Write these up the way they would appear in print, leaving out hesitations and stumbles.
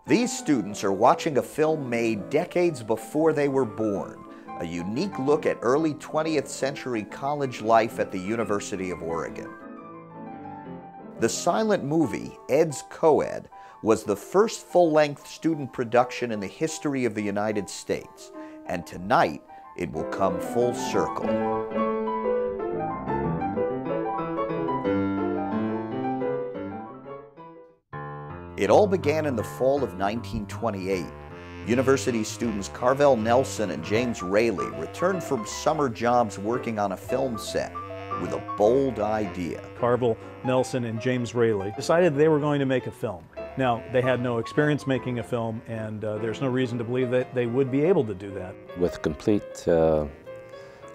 These students are watching a film made decades before they were born, a unique look at early 20th century college life at the University of Oregon. The silent movie, Ed's Coed, was the first full-length student production in the history of the United States, and tonight it will come full circle. It all began in the fall of 1928. University students Carvel Nelson and James Raley returned from summer jobs working on a film set with a bold idea. Carvel Nelson and James Raley decided they were going to make a film. Now, they had no experience making a film, and there's no reason to believe that they would be able to do that. With complete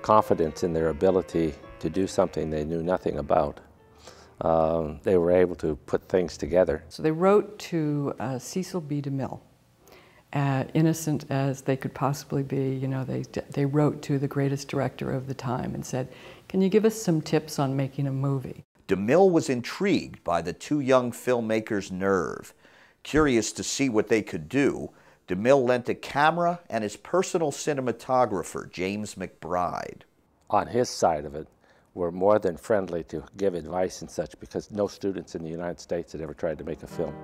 confidence in their ability to do something they knew nothing about, they were able to put things together. So they wrote to Cecil B. DeMille, innocent as they could possibly be. You know, they wrote to the greatest director of the time and said, "Can you give us some tips on making a movie?" DeMille was intrigued by the two young filmmakers' nerve. Curious to see what they could do, DeMille lent a camera and his personal cinematographer, James McBride. On his side of it, were more than friendly to give advice and such, because no students in the United States had ever tried to make a film.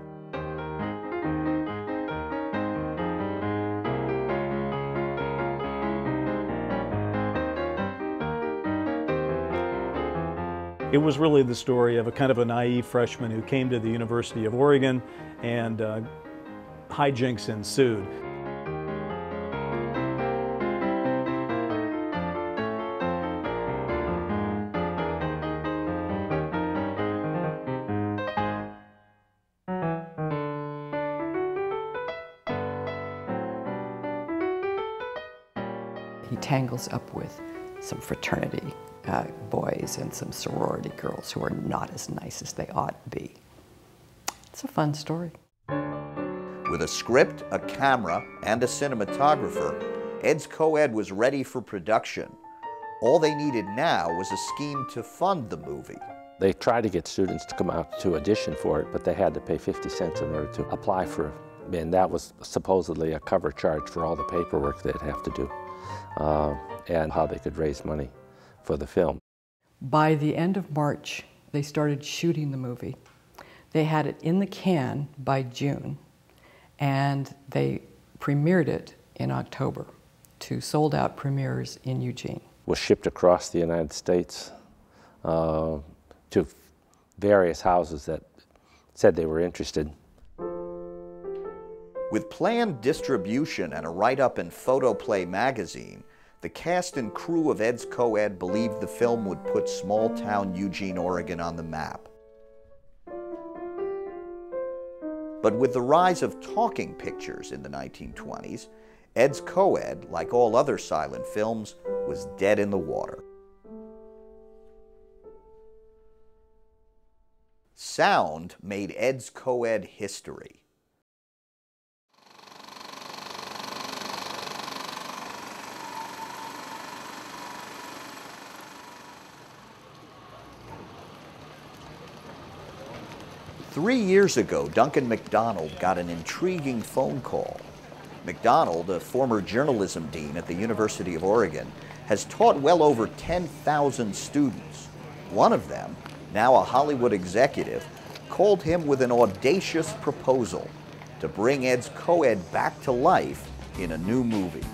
It was really the story of a kind of a naive freshman who came to the University of Oregon, and hijinks ensued. He tangles up with some fraternity boys and some sorority girls who are not as nice as they ought to be. It's a fun story. With a script, a camera, and a cinematographer, Ed's Coed was ready for production. All they needed now was a scheme to fund the movie. They tried to get students to come out to audition for it, but they had to pay 50 cents in order to apply for it. And that was supposedly a cover charge for all the paperwork they'd have to do, and how they could raise money for the film. By the end of March, they started shooting the movie. They had it in the can by June, and they premiered it in October. 2 sold-out premieres in Eugene. Was shipped across the United States to various houses that said they were interested. With planned distribution and a write-up in Photoplay magazine, the cast and crew of Ed's Coed believed the film would put small-town Eugene, Oregon on the map. But with the rise of talking pictures in the 1920s, Ed's Coed, like all other silent films, was dead in the water. Sound made Ed's Coed history. Three years ago, Duncan MacDonald got an intriguing phone call. MacDonald, a former journalism dean at the University of Oregon, has taught well over 10,000 students. One of them, now a Hollywood executive, called him with an audacious proposal to bring Ed's Coed back to life in a new movie.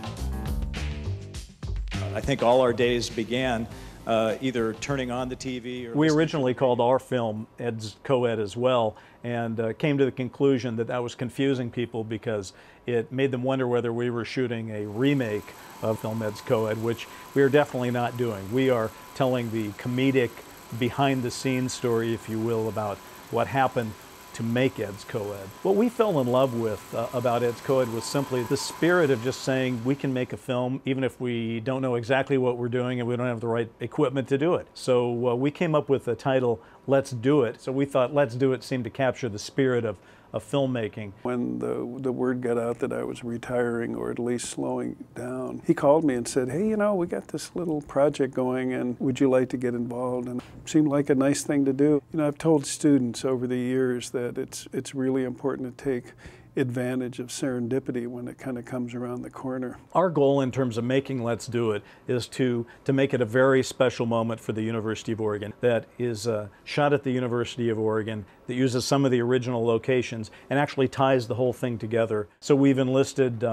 I think all our days began either turning on the TV or... We originally called our film Ed's Coed as well, and came to the conclusion that that was confusing people because it made them wonder whether we were shooting a remake of film Ed's Coed, which we are definitely not doing. We are telling the comedic, behind-the-scenes story, if you will, about what happened to make Ed's Coed. What we fell in love with about Ed's Coed was simply the spirit of just saying we can make a film even if we don't know exactly what we're doing and we don't have the right equipment to do it. So we came up with the title, Let's Do It. So we thought Let's Do It seemed to capture the spirit of filmmaking. When the word got out that I was retiring, or at least slowing down, he called me and said, "Hey, you know, we got this little project going, and would you like to get involved?" And it seemed like a nice thing to do. You know, I've told students over the years that it's really important to take advantage of serendipity when it kind of comes around the corner. Our goal in terms of making Let's Do It is to make it a very special moment for the University of Oregon that is shot at the University of Oregon, that uses some of the original locations and actually ties the whole thing together. So we've enlisted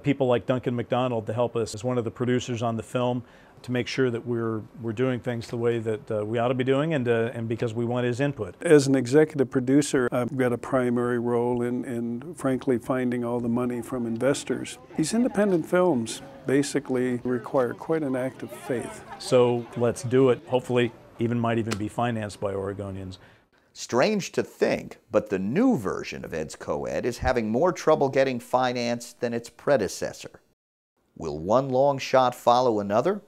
people like Duncan McDonald to help us as one of the producers on the film, to make sure that we're doing things the way that we ought to be doing, and because we want his input. As an executive producer, I've got a primary role in frankly finding all the money from investors. These independent films basically require quite an act of faith. So Let's Do It, hopefully might even be financed by Oregonians. Strange to think, but the new version of Ed's Coed is having more trouble getting financed than its predecessor. Will one long shot follow another?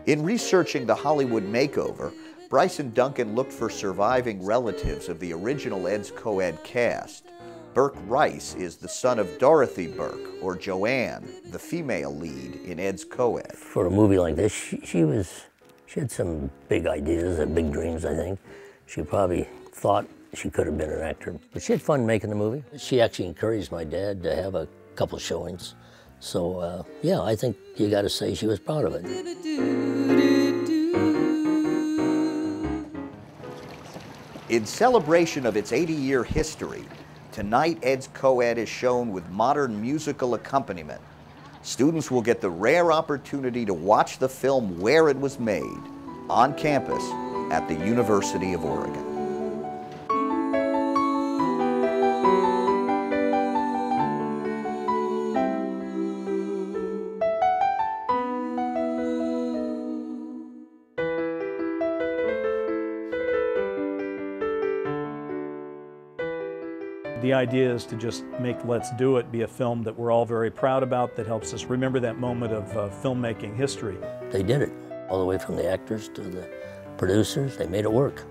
In researching the Hollywood makeover, Bryce and Duncan looked for surviving relatives of the original Ed's Coed cast. Burke Rice is the son of Dorothy Burke, or Joanne, the female lead in Ed's Coed. For a movie like this, she had some big ideas and big dreams, I think. She probably thought she could have been an actor, but she had fun making the movie. She actually encouraged my dad to have a couple showings. So, yeah, I think you got to say she was proud of it. In celebration of its 80-year history, tonight Ed's Coed is shown with modern musical accompaniment. Students will get the rare opportunity to watch the film where it was made, on campus at the University of Oregon. The idea is to just make Let's Do It be a film that we're all very proud about, that helps us remember that moment of filmmaking history. They did it, all the way from the actors to the producers. They made it work.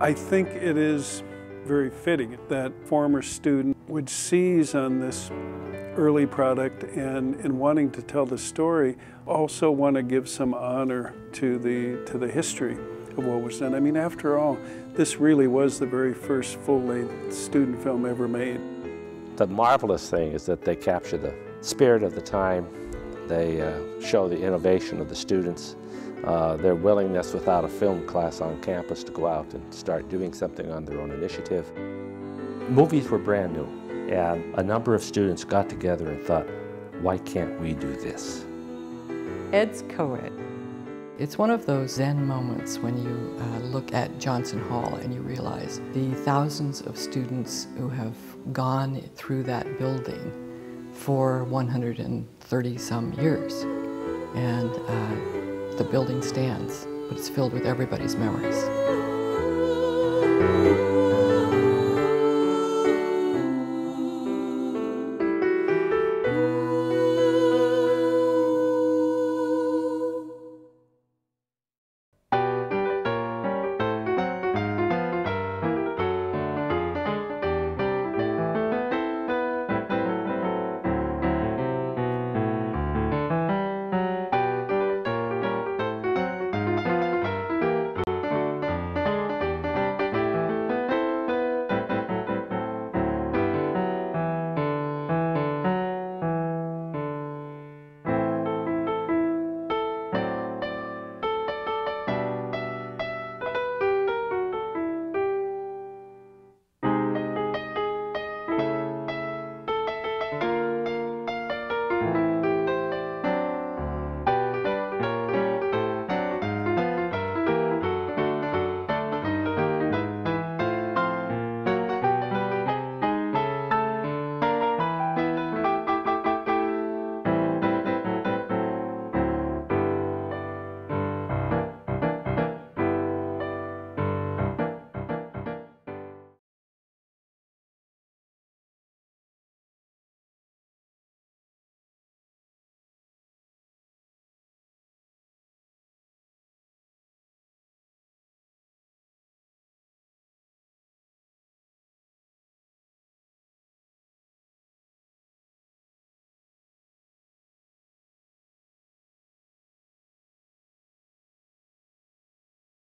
I think it is very fitting that former student would seize on this early product and in wanting to tell the story, also want to give some honor to the history of what was done. I mean, after all, this really was the very first full-length student film ever made. The marvelous thing is that they capture the spirit of the time. They show the innovation of the students, their willingness without a film class on campus to go out and start doing something on their own initiative. Movies were brand new, and a number of students got together and thought, why can't we do this? Ed's Coed. It's one of those Zen moments when you look at Johnson Hall and you realize the thousands of students who have gone through that building for 130 some years. And the building stands, but it's filled with everybody's memories.